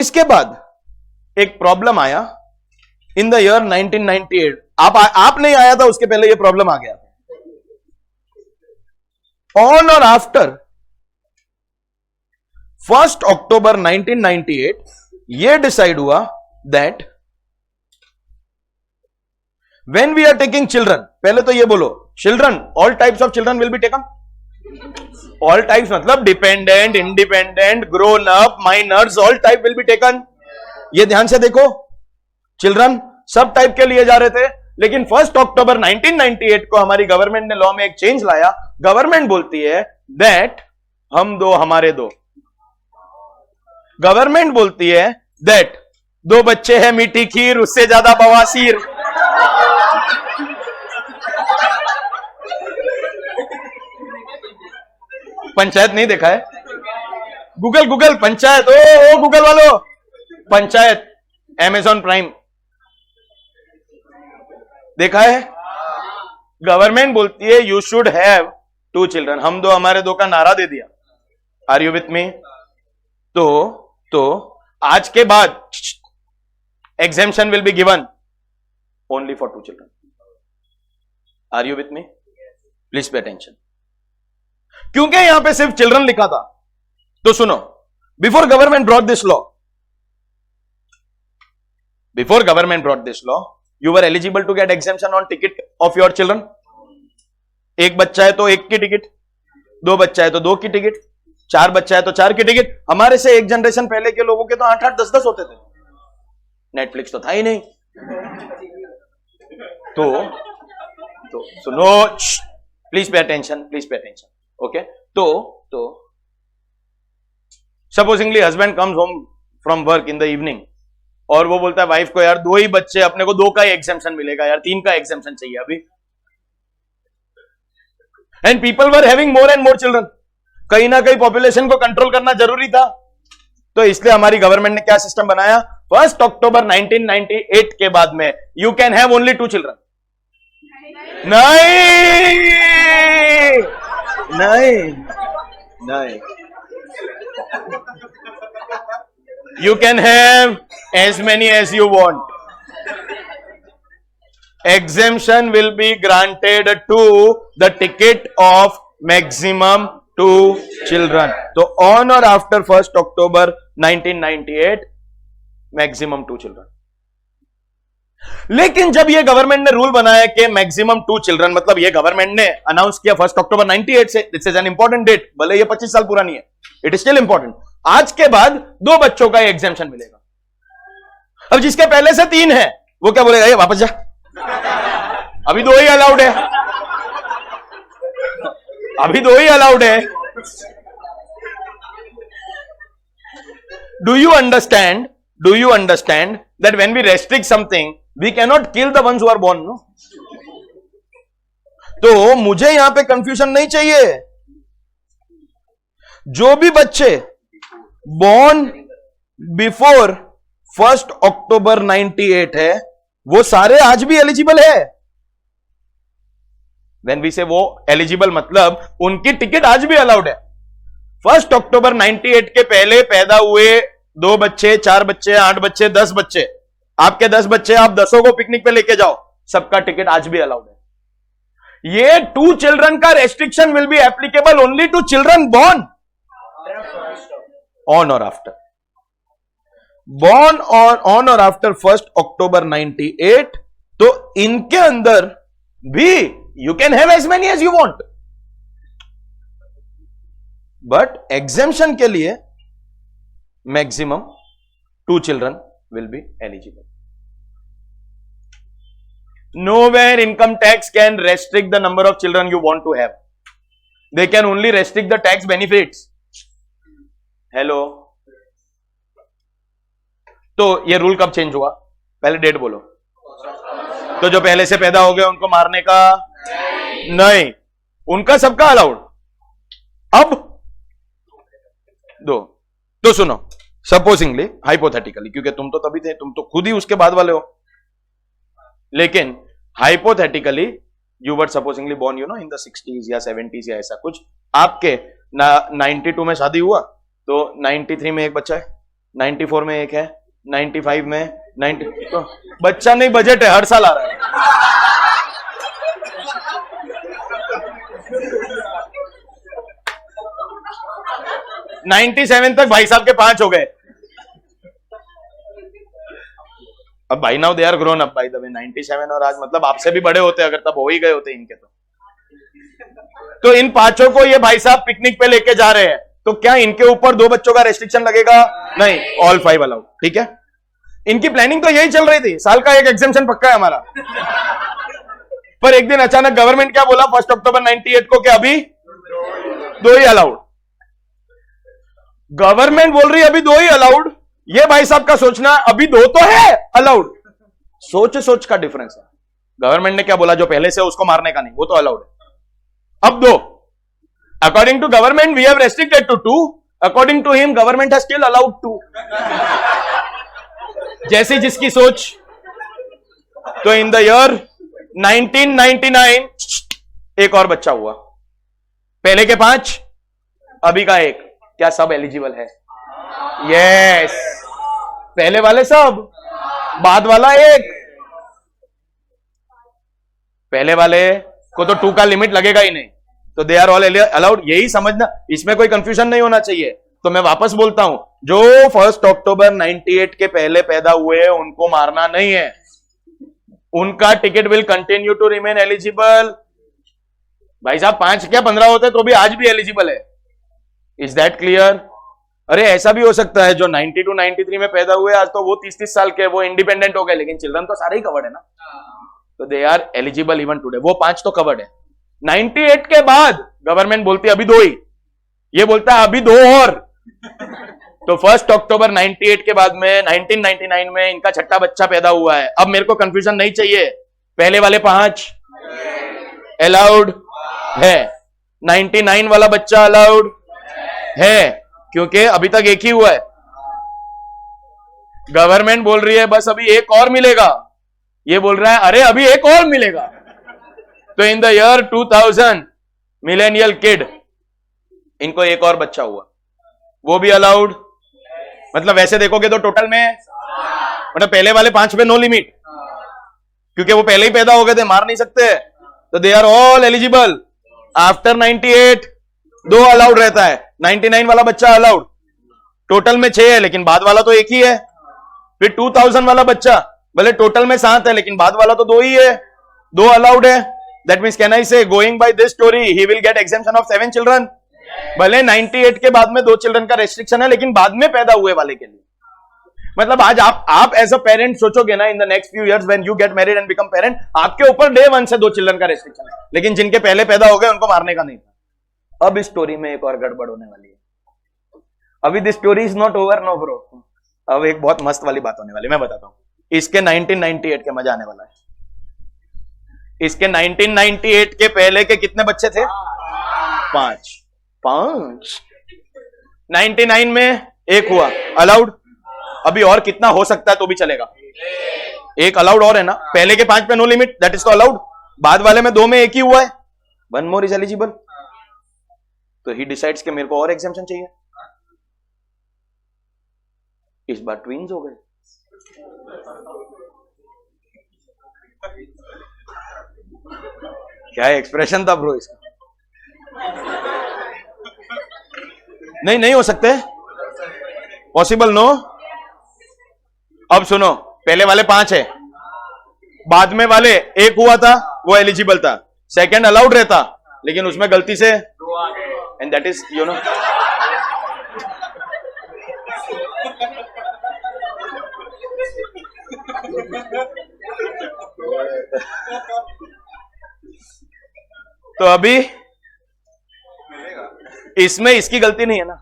इसके बाद एक प्रॉब्लम आया इन द ईयर 1998। आप नहीं आया था, उसके पहले ये प्रॉब्लम आ गया। ऑन और आफ्टर 1 अक्टूबर 1998 ये डिसाइड हुआ that when we are taking children, पहले तो ये बोलो children, all types of children will be taken. All types मतलब dependent, independent, grown up, minors, all type will be taken. ये ध्यान से देखो, चिल्ड्रन सब टाइप के लिए जा रहे थे, लेकिन 1 अक्टूबर 1998 को हमारी गवर्नमेंट ने लॉ में एक चेंज लाया। गवर्नमेंट बोलती है दैट हम दो हमारे दो। गवर्नमेंट बोलती है दैट 2 बच्चे हैं मीठी खीर, उससे ज्यादा बवासीर। पंचायत नहीं देखा है? गूगल पंचायत, ओ गूगल वालों, पंचायत अमेज़न प्राइम देखा है? गवर्नमेंट बोलती है यू शुड हैव 2 चिल्ड्रन। हम दो हमारे दो का नारा दे दिया। Are you with me? तो आज के बाद exemption will be given only for 2 children. Are you with me? Please pay attention. क्योंकि यहां पे सिर्फ चिल्ड्रन लिखा था, तो सुनो, before government brought this law, you were eligible to get exemption on ticket of your children। एक बच्चा है तो 1 की टिकट, 2 बच्चा है तो 2 की टिकट, 4 बच्चा है तो 4 की टिकट। हमारे से एक जनरेशन पहले के लोगों के तो 8-8, 10-10 होते थे। नेटफ्लिक्स तो था ही नहीं। तो सुनो, प्लीज पे अटेंशन, ओके। तो supposedly husband comes home from work in the evening और वो बोलता है वाइफ को, यार 2 ही बच्चे, अपने को 2 का ही एग्जेम्पशन मिलेगा, यार 3 का एग्जेम्पशन चाहिए अभी। And people were having more and more children. कहीं ना कहीं पॉपुलेशन को कंट्रोल करना जरूरी था, तो इसलिए हमारी गवर्नमेंट ने क्या सिस्टम बनाया, 1 अक्टूबर 1998 के बाद में you can have only 2 children. नहीं, you can have as many as you want. Exemption will be granted to the ticket of maximum 2 children. So on or after 1 October 1998 maximum 2 children. लेकिन जब ये government ने rule बनाया कि maximum 2 children, मतलब ये government ने अनाउंस किया 1 अक्टूबर 98 से, this is an important date, भले ये 25 साल पुरानी है, इट इज स्टिल इंपॉर्टेंट। आज के बाद 2 बच्चों का एग्जेम्पशन मिलेगा। अब जिसके पहले से 3 है वो क्या बोलेगा, ये वापस जा, अभी 2 ही अलाउड है, अभी 2 ही अलाउड है। Do you understand that when we restrict something we cannot kill the ones who are born, no? तो मुझे यहां पे कंफ्यूजन नहीं चाहिए। जो भी बच्चे born before 1 अक्टूबर 98 है वो सारे आज भी एलिजिबल है। When we say वो एलिजिबल मतलब उनकी टिकट आज भी अलाउड है। 1 अक्टूबर 98 के पहले पैदा हुए 2 बच्चे, 4 बच्चे, 8 बच्चे, 10 बच्चे, आपके 10 बच्चे, आप 10 को पिकनिक पे लेके जाओ, सबका टिकट आज भी अलाउड है। ये 2 चिल्ड्रन का restriction will be applicable only to children born on or after, on or after 1 अक्टूबर 98। तो इनके अंदर भी you can have as many as you want, but exemption के लिए maximum 2 children will be eligible. Nowhere income tax can restrict the number of children you want to have. They can only restrict the tax benefits. Hello. तो ये rule कब change हुआ, पहले date बोलो। तो जो पहले से पैदा हो गए उनको मारने का नहीं, उनका सबका अलाउड। अब 2, तो सुनो, सपोजिंगली, हाइपोथेटिकली, क्योंकि तुम तो तभी थे, तुम तो खुद ही उसके बाद वाले हो, लेकिन hypothetically you were supposingly born in the 60s या 70s या ऐसा कुछ, आपके 92 में शादी हुआ तो 93 में एक बच्चा है, 94 में एक है, 95 में 90, तो बच्चा नहीं, बजट है, हर साल आ रहा है। $97 तक भाई साहब के 5 हो गए। अब भाई now they are grown up by the way, 97 और आज मतलब आपसे भी बड़े होते अगर तब हो ही गए होते इनके। तो इन 5 को ये भाई साहब पिकनिक पे लेके जा रहे हैं, तो क्या इनके ऊपर 2 बच्चों का रेस्ट्रिक्शन लगेगा? नहीं, ऑल 5 अलाउड। ठीक है, इनकी प्लानिंग तो यही चल रही थी, साल का एक एग्जेम्पशन पक्का है हमारा। पर एक दिन अचानक गवर्नमेंट क्या बोला 1 अक्टूबर 98 को, क्या अभी 2 ही अलाउड। गवर्नमेंट बोल रही है अभी 2 ही अलाउड, ये भाई साहब का सोचना अभी 2 तो है अलाउड। सोच का डिफरेंस है। गवर्नमेंट ने क्या बोला, जो पहले से उसको मारने का नहीं, वो तो अलाउड है। अब 2, according to government we have restricted to 2, according to him government has still allowed 2। जैसी जिसकी सोच। तो इन द ईयर 1999 एक और बच्चा हुआ, पहले के 5, अभी का 1, क्या सब एलिजिबल है? यस, पहले वाले सब, बाद वाला 1। पहले वाले को तो 2 का लिमिट लगेगा ही नहीं, तो दे आर ऑल अलाउड। यही समझना, इसमें कोई कंफ्यूजन नहीं होना चाहिए। तो मैं वापस बोलता हूं, जो 1 अक्टूबर 98 के पहले पैदा हुए उनको मारना नहीं है, उनका ticket will continue to remain eligible. भाई साहब 5 क्या 15 होते तो भी आज भी एलिजिबल है। Is that clear? अरे ऐसा भी हो सकता है जो 92 93 में पैदा हुए आज तो वो 30 साल के, वो इंडिपेंडेंट हो गए, लेकिन चिल्ड्रन तो सारे ही कवर्ड है ना, तो they are eligible even today. वो 5 तो कवर्ड है। 98 के बाद गवर्नमेंट बोलती है अभी 2 ही, ये बोलता है अभी 2 और। तो 1 अक्टूबर 98 के बाद में 1999 में इनका 6ठा बच्चा पैदा हुआ है। अब मेरे को कंफ्यूजन नहीं चाहिए, पहले वाले 5 अलाउड है, 99 वाला बच्चा अलाउड है, क्योंकि अभी तक एक ही हुआ है। गवर्नमेंट बोल रही है बस अभी एक और मिलेगा, ये बोल रहा है अरे अभी एक और मिलेगा। तो in the year 2000 millennial kid, इनको एक और बच्चा हुआ, वो भी अलाउड। मतलब वैसे देखोगे तो टोटल में, मतलब पहले वाले 5 पे नो लिमिट, क्योंकि वो पहले ही पैदा हो गए थे, मार नहीं सकते, तो they are all eligible. After 98 2 allowed रहता है, 99 वाला बच्चा अलाउड, टोटल में 6 है लेकिन बाद वाला तो एक ही है। फिर 2000 वाला बच्चा, भले टोटल में 7 है लेकिन बाद वाला तो 2 ही है, 2 अलाउड है। दैट मीन्स कैन आई से going by this story he will get exemption of 7 children. भले 98 के बाद में 2 चिल्ड्रन का रेस्ट्रिक्शन है, लेकिन बाद में पैदा हुए वाले के लिए। मतलब आज आप एज अ पेरेंट सोचोगे ना, in the next few years when you get married and become parent, आपके ऊपर डे 1 से 2 चिल्ड्रन का रेस्ट्रिक्शन है, लेकिन जिनके पहले पैदा हो गए उनको मारने का नहीं था। अब इस स्टोरी में एक और गड़बड़ होने वाली है। अभी this story is not over no bro, अब एक बहुत मस्त वाली बात होने वाली, मैं बताता हूं। इसके 1998 के मजा आने वाला है। इसके 1998 के पहले के कितने बच्चे थे? 5। 99 में एक हुआ अलाउड, अभी और कितना हो सकता है तो भी चलेगा, एक अलाउड और है ना। पहले के 5 पे नो लिमिट, दैट इज तो अलाउड। बाद वाले में 2 में एक ही हुआ है, 1 मोर इज एलिजिबल। तो ही डिसाइड्स कि मेरे को और एग्जेम्पशन चाहिए। इस बार ट्विंस हो गए। क्या एक्सप्रेशन था ब्रो इसका? नहीं हो सकते, पॉसिबल नो। अब सुनो, पहले वाले 5 है, बाद में वाले एक हुआ था, वो एलिजिबल था, सेकंड अलाउड रहता, लेकिन उसमें गलती से, and that is you know, तो अभी इसमें इसकी गलती नहीं है ना,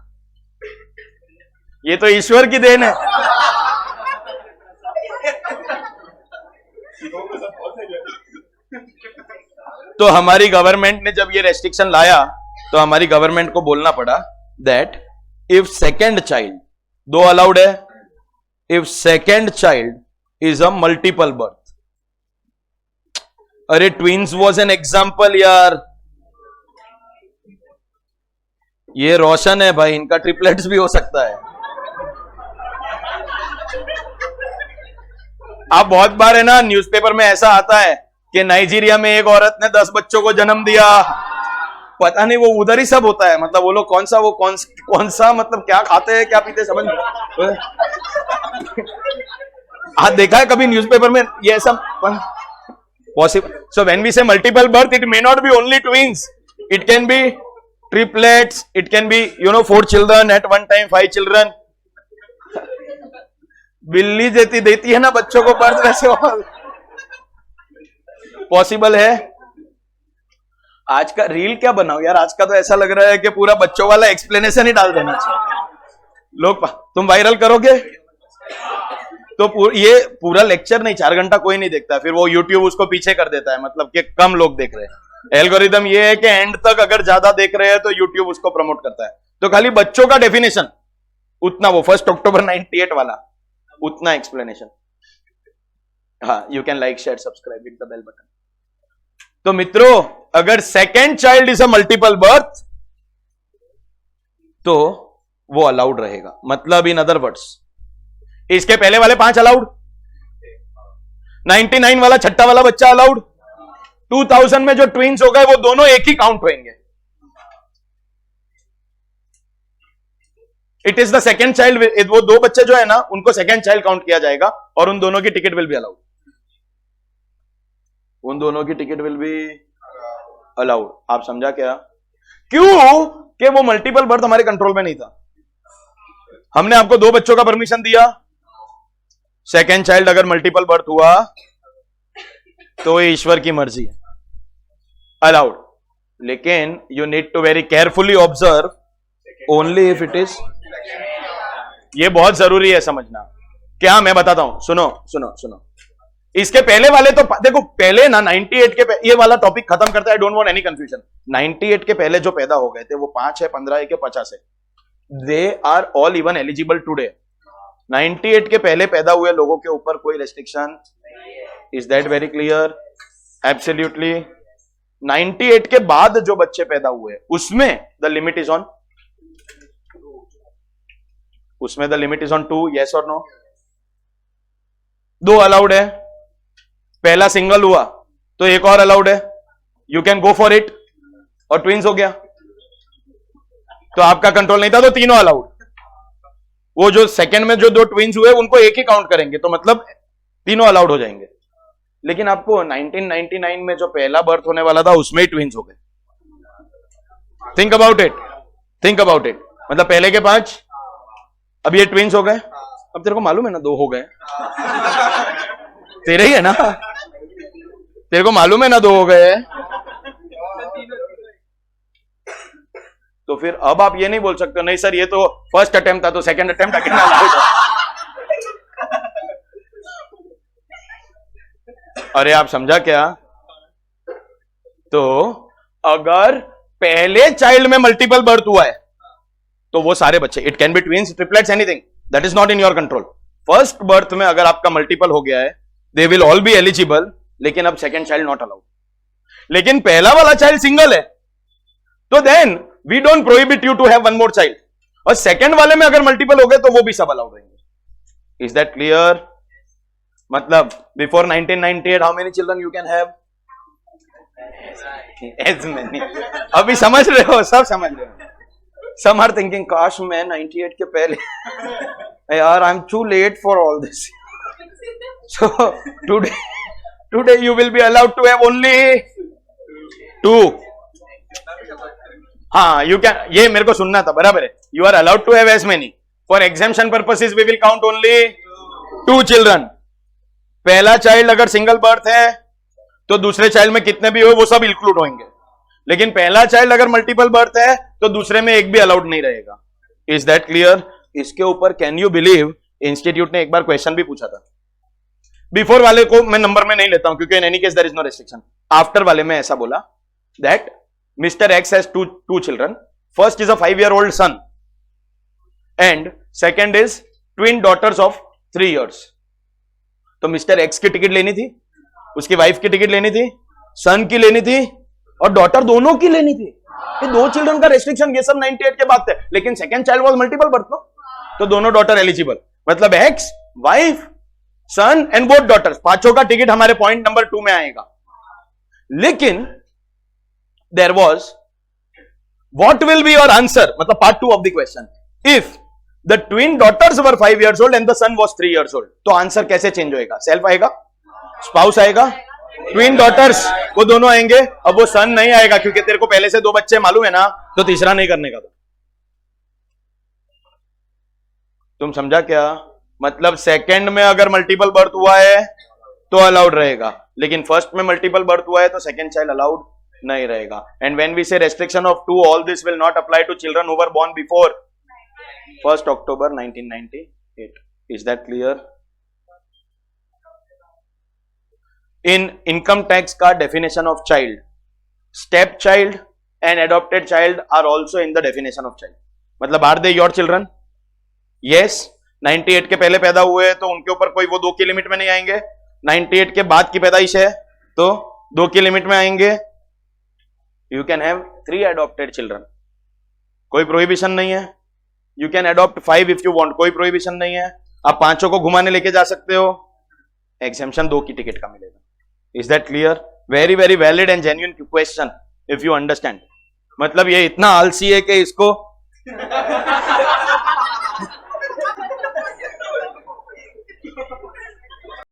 ये तो ईश्वर की देन है। तो हमारी गवर्नमेंट ने जब ये रेस्ट्रिक्शन लाया, तो हमारी गवर्नमेंट को बोलना पड़ा that if second child, 2 allowed है, if second child is a multiple birth. अरे ट्विंस वॉज एन एग्जाम्पल यार, ये रोशन है भाई, इनका ट्रिपलेट्स भी हो सकता है। आप बहुत बार है ना न्यूज़पेपर में ऐसा आता है कि नाइजीरिया में एक औरत ने 10 बच्चों को जन्म दिया। पता नहीं वो उधर ही सब होता है, मतलब वो लोग कौन सा मतलब क्या खाते हैं क्या पीते समझ नहीं। आप देखा है कभी न्यूज़पेपर में ये सब पॉसिबल? सो व्हेन वी से multiple birth, it may not be only twins, it can be triplets, it can be 4 children at one time, 5 children. बिल्ली देती है ना बच्चों को बर्थ, वैसे पॉसिबल है। आज का रील क्या बनाओ यार, आज का तो ऐसा लग रहा है कि पूरा बच्चों वाला एक्सप्लेनेशन ही डाल देना चाहिए। लोग तुम वायरल करोगे तो ये पूरा लेक्चर नहीं, 4 घंटा कोई नहीं देखता, फिर वो यूट्यूब उसको पीछे कर देता है, मतलब कि कम लोग देख रहे हैं। एल्गोरिदम ये है कि एंड तक अगर ज्यादा देख रहे हैं तो यूट्यूब उसको प्रमोट करता है। तो खाली बच्चों का डेफिनेशन उतना, वो 1 अक्टूबर 98 वाला उतना एक्सप्लेनेशन। हाँ, you can like share subscribe hit the bell button. तो मित्रों, अगर second child is a multiple birth तो वो अलाउड रहेगा। मतलब इन अदर वर्ड्स, इसके पहले वाले 5 अलाउड, 99 वाला छठा वाला बच्चा अलाउड, 2000 में जो ट्विंस हो गए वो दोनों एक ही काउंट होंगे। It is the second child, वो 2 बच्चे जो है ना उनको सेकेंड चाइल्ड काउंट किया जाएगा और उन दोनों की टिकट विल बी अलाउड। उन दोनों की टिकट विल बी अलाउड। आप समझा क्या? क्यों? कि वो मल्टीपल बर्थ हमारे कंट्रोल में नहीं था। हमने आपको 2 बच्चों का परमिशन दिया, सेकेंड चाइल्ड अगर मल्टीपल बर्थ हुआ तो ये ईश्वर की मर्जी है, अलाउड। लेकिन you need to very carefully observe only if it is, ये बहुत जरूरी है समझना। क्या मैं बताता हूं, सुनो सुनो सुनो। इसके पहले वाले तो देखो, पहले ना 98 के ये वाला टॉपिक खत्म करता है, डोंट वांट एनी कंफ्यूजन। 98 के पहले जो पैदा हो गए थे वो 5 है, 15 है के 50 है, they are all even eligible today. 98 के पहले पैदा हुए लोगों के ऊपर कोई restriction, is that very clear? Absolutely. 98 के बाद जो बच्चे पैदा हुए उसमें द लिमिट इज ऑन, उसमें the limit is on 2, yes or no? 2 allowed है, पहला सिंगल हुआ तो एक और अलाउड है, you can go for it, और ट्विंस हो गया तो आपका कंट्रोल नहीं था तो तीनों अलाउड। वो जो सेकंड में जो 2 ट्विंस हुए उनको एक ही काउंट करेंगे तो मतलब तीनों अलाउड हो जाएंगे। लेकिन आपको 1999 में जो पहला बर्थ होने वाला था उसमें ही ट्विंस हो गए। Think about it, think about it. मतलब पहले के 5, अब ये ट्विंस हो गए। अब तेरे को मालूम है ना 2 हो गए, तेरे ही है ना, तेरे को मालूम है ना 2 हो गए। तो फिर अब आप ये नहीं बोल सकते नहीं सर ये तो फर्स्ट अटेम्प्ट था तो सेकंड अटेम्प्ट अकेला अलाउड है। अरे आप समझा क्या? तो अगर पहले चाइल्ड में मल्टीपल बर्थ हुआ है तो वो सारे बच्चे, it can be twins, triplets, anything, that is not in your control. First birth में अगर आपका मल्टीपल हो गया है they will all be eligible, लेकिन अब सेकंड चाइल्ड नॉट अलाउड। लेकिन पहला वाला चाइल्ड सिंगल है तो then we don't prohibit you to have 1 more child, और सेकंड वाले में अगर मल्टीपल हो गए तो वो भी सब अलाउड रहेंगे। Is that clear? मतलब before 1998 how many children you can have? As many. अभी समझ रहे हो, सब समझ रहे हो। सम आर थिंकिंग काश मैं 98 के पहले यार, I am too late for all this. So today you will be allowed to have only 2. हाँ, you can, ये मेरे को सुनना था, बराबर है। You are allowed to have as many. For exemption purposes we will count only 2 children. पहला child अगर सिंगल बर्थ है तो दूसरे चाइल्ड में कितने भी हो वो सब इंक्लूड होंगे। लेकिन पहला चाइल्ड अगर मल्टीपल बर्थ है तो दूसरे में एक भी अलाउड नहीं रहेगा। Is that clear? इसके ऊपर कैन यू बिलीव इंस्टीट्यूट ने एक बार क्वेश्चन भी पूछा था। बिफोर वाले को मैं नंबर में नहीं लेता हूं क्योंकि in any case there is no restriction. After वाले में ऐसा बोला that mister X has two children, first is a 5-year-old son and second is twin daughters of 3 years। तो मिस्टर एक्स की टिकट लेनी थी, उसकी वाइफ की टिकट लेनी थी, सन की लेनी थी और डॉटर दोनों की लेनी थी। ये 2 चिल्ड्रन का रेस्ट्रिक्शन ये सब 98 के बाद थे, लेकिन second child was multiple birth, no, तो दोनों डॉटर एलिजिबल। मतलब X wife, son and both daughters, पांचों का टिकट हमारे पॉइंट नंबर 2 में आएगा. लेकिन there was, what will be your answer, मतलब part 2 of the question, if the twin daughters were 5 years old and the son was 3 years old. तो answer कैसे change होएगा? सेल्फ आएगा, स्पाउस आएगा, ट्विन डॉटर्स वो दोनों आएंगे. अब वो सन नहीं आएगा क्योंकि तेरे को पहले से 2 बच्चे मालूम है ना, तो तीसरा नहीं करने का था. तुम समझा क्या? मतलब सेकंड में अगर मल्टीपल बर्थ हुआ है तो अलाउड रहेगा, लेकिन फर्स्ट में मल्टीपल बर्थ हुआ है तो सेकंड चाइल्ड अलाउड नहीं रहेगा. And when we say restriction of 2, all this will not apply to children who were born before 1st October 1998. Is that clear? In income tax का definition of child, step child and adopted child are also in the definition of child. मतलब are they your children? Yes. 98 के पहले पैदा हुए तो उनके ऊपर कोई वो 2 की लिमिट में नहीं आएंगे. 98 के बाद की पैदाइश है तो 2 की लिमिट में आएंगे. You can have 3 adopted children. कोई प्रोहिबिशन नहीं है. You can adopt 5 if you want. कोई प्रोहिबिशन नहीं है. आप पांचों को घुमाने लेके जा सकते हो. एग्जेम्पशन 2 की टिकट का मिलेगा. Is that clear? Very very valid and genuine question if you understand. मतलब ये इतना आलसी है कि इसको